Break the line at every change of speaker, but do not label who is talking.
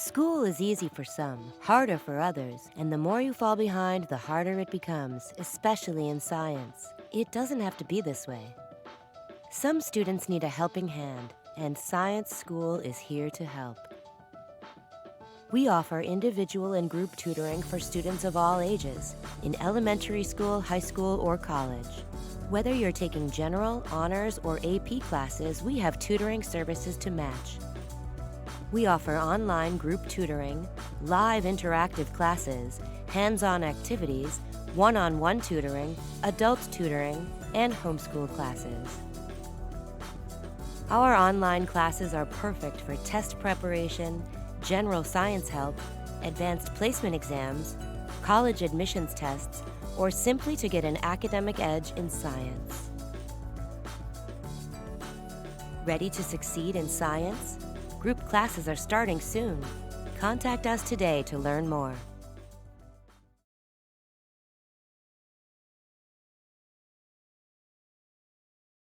School is easy for some, harder for others, and the more you fall behind, the harder it becomes, especially in science. It doesn't have to be this way. Some students need a helping hand, and Science School is here to help. We offer individual and group tutoring for students of all ages, in elementary school, high school, or college. Whether you're taking general, honors, or AP classes, we have tutoring services to match. We offer online group tutoring, live interactive classes, hands-on activities, one-on-one tutoring, adult tutoring, and homeschool classes. Our online classes are perfect for test preparation, general science help, advanced placement exams, college admissions tests, or simply to get an academic edge in science. Ready to succeed in science? Group classes are starting soon. Contact us today to learn more.